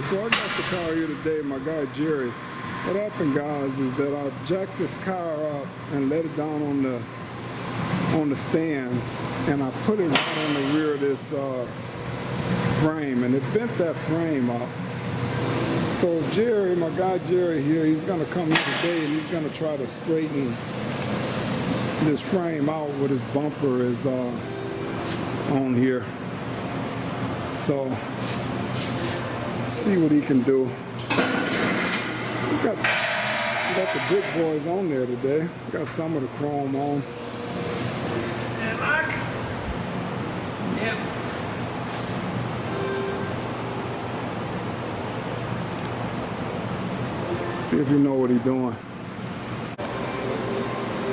Okay, so I got the car here today, my guy Jerry. What happened, guys, is that I jacked this car up and let it down on the stands, and I put it right on the rear of this frame, and it bent that frame up. So Jerry, my guy Jerry here, he's gonna come here today and he's gonna try to straighten this frame out with his bumper is on here. So see what he can do. We got the big boys on there today. Got some of the chrome on. Yep. See if you know what he's doing.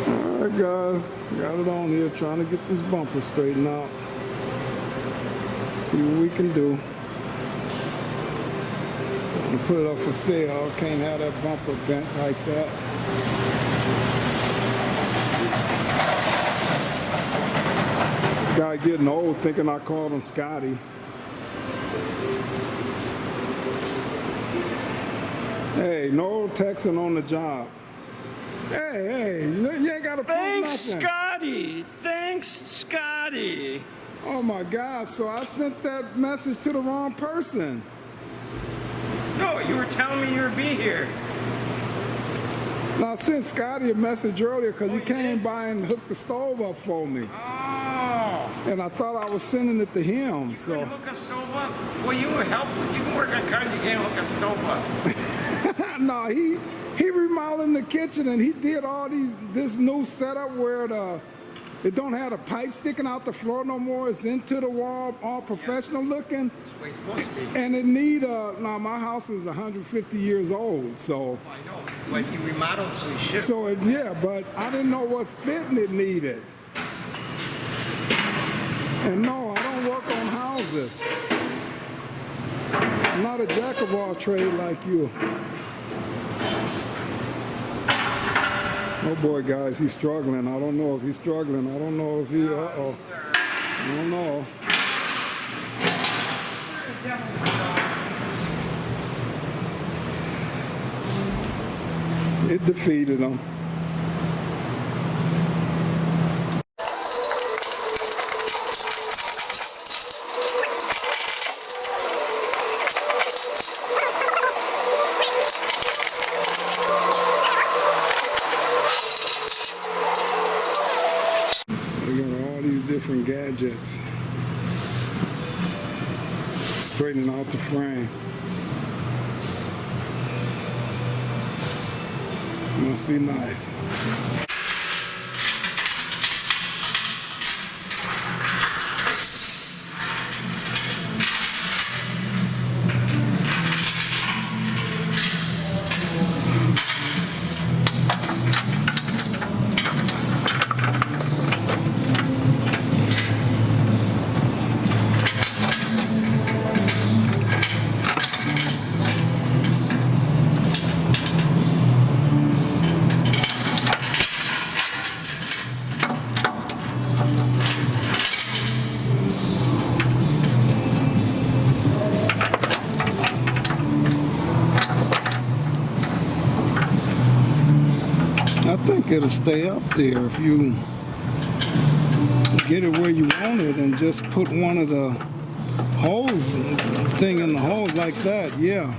Alright guys, got it on here, trying to get this bumper straightened out. See what we can do. I'm gonna put it up for sale. Can't have that bumper bent like that. This guy getting old thinking I called him Scotty. Hey, no texting on the job. Hey, you ain't got to prove nothing. Thanks, Scotty. Thanks, Scotty. Oh my God, so I sent that message to the wrong person. No, you were telling me you would be here. Now, I sent Scotty a message earlier because he came by and hooked the stove up for me. Oh. And I thought I was sending it to him, You couldn't hook a stove up? Well, you were helpless. You can work on cars, you can't hook a stove up. No, he remodeling the kitchen and he did all this new setup where it don't have the pipe sticking out the floor no more. It's into the wall, all professional looking. That's the way it's supposed to be. And it need now my house is 150 years old, so. Oh, I know, but you remodeled, so you should. So yeah, but I didn't know what fitting it needed. And no, I don't work on houses. I'm not a jack of all trades like you. Oh boy, guys, he's struggling. I don't know if he's struggling. I don't know if he, uh-oh. I don't know. It defeated him. Different gadgets, straightening out the frame. Must be nice. I think it'll stay up there if you get it where you want it and just put one of the holes thing in the hole like that. Yeah.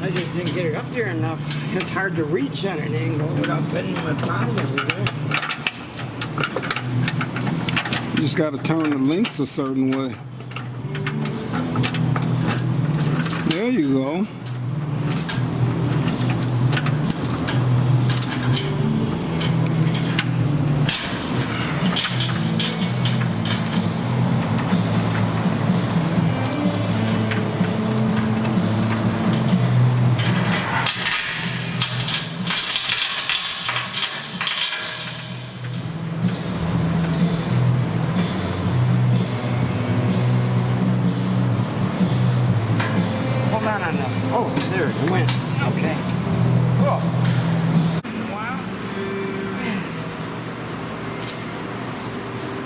I just didn't get it up there enough. It's hard to reach on an angle without bending my body everywhere. You just got to turn the links a certain way. There you go. Oh, there it went. Okay. Cool. Wow.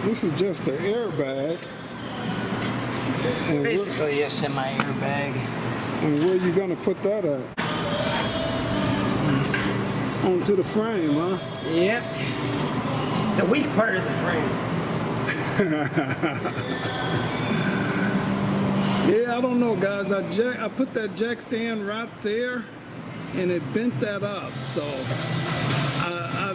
This is just the airbag. And Basically a semi-airbag. And where you gonna put that at? Onto the frame, huh? Yep. The weak part of the frame. Yeah, I don't know, guys. I put that jack stand right there, and it bent that up. So I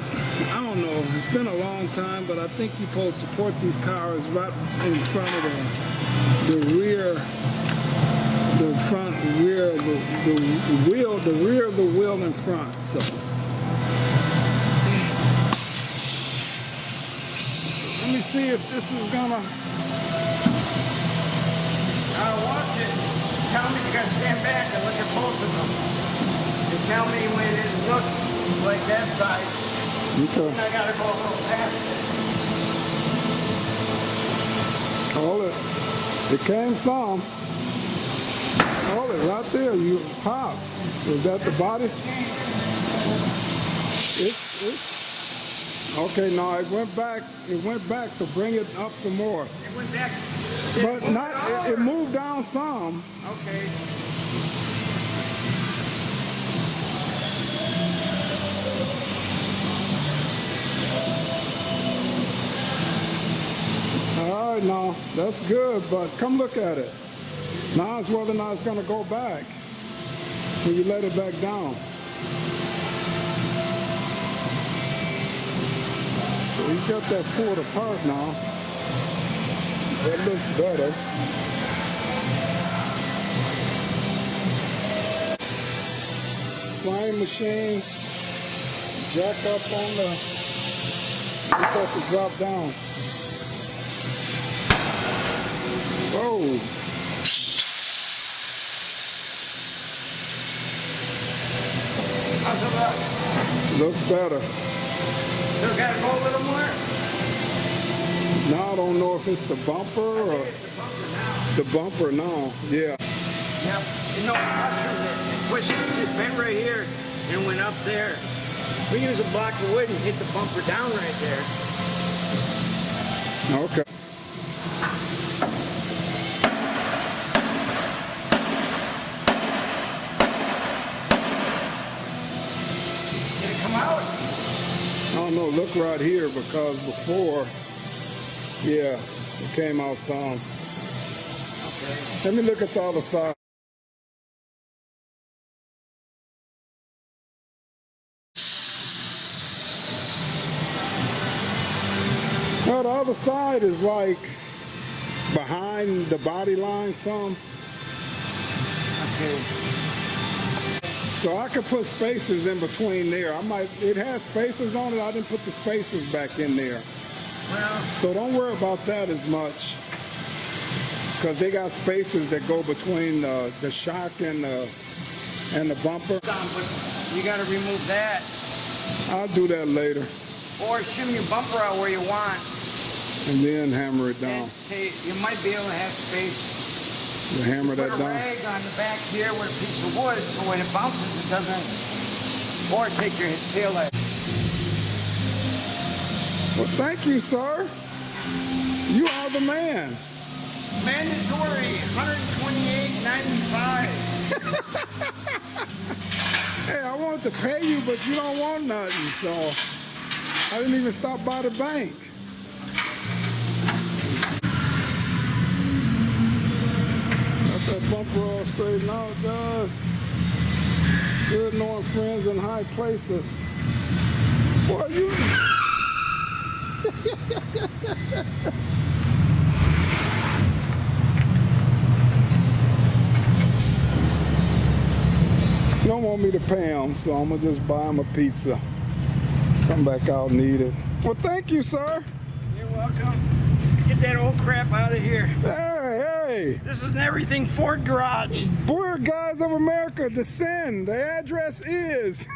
don't know. It's been a long time, but I think you're supposed to support these cars right in front of the rear, the front rear, the wheel, the rear of the wheel in front. So. Let me see if this is gonna. Watch it. Tell me you gotta stand back and look at both of them. And tell me when it looks like that side. Okay. And I gotta go a little past it. Hold it. It came some. Hold it right there. You pop. Is that the body? It's. Okay, no, it went back. It went back. So bring it up some more. It went back. But not. It moved down some. Okay. All right, now that's good. But come look at it. Now it's whether or not it's gonna go back when you let it back down. So he's got that pulled apart now. That looks better. Flying machine, jack up on the, it's supposed to drop down. Whoa. How's it look? Looks better. Still gotta go a little more? Now I don't know if it's the bumper or It's the bumper now. the bumper now. Yeah. Yep. You know, it pushed it bent right here and went up there. We use a block of wood and hit the bumper down right there. Okay. Did it come out? I don't know, look right here because before, yeah, it came out some. Okay. Let me look at the other side. Well, the other side is like behind the body line some. Okay. So I could put spacers in between there. It has spacers on it. I didn't put the spacers back in there. Well, So don't worry about that as much. Because they got spacers that go between the shock and the bumper. but you gotta remove that. I'll do that later. Or shim your bumper out where you want. And then hammer it down. And you might be able to have space. You hammer that Put a down. rag on the back here with a piece of wood so when it bounces it doesn't. Or take your tail light. Well, thank you, sir. You are the man. Mandatory $128.95. Hey, I wanted to pay you, but you don't want nothing, so I didn't even stop by the bank. Got that bumper all straightened out, guys. It's good knowing friends in high places. Boy, you... You don't want me to pay him, so I'm gonna just buy him a pizza. Come back out and eat it. Well, thank you, sir. You're welcome. Get that old crap out of here. Hey, This is an everything Ford garage. we're guys of America. Descend. The address is.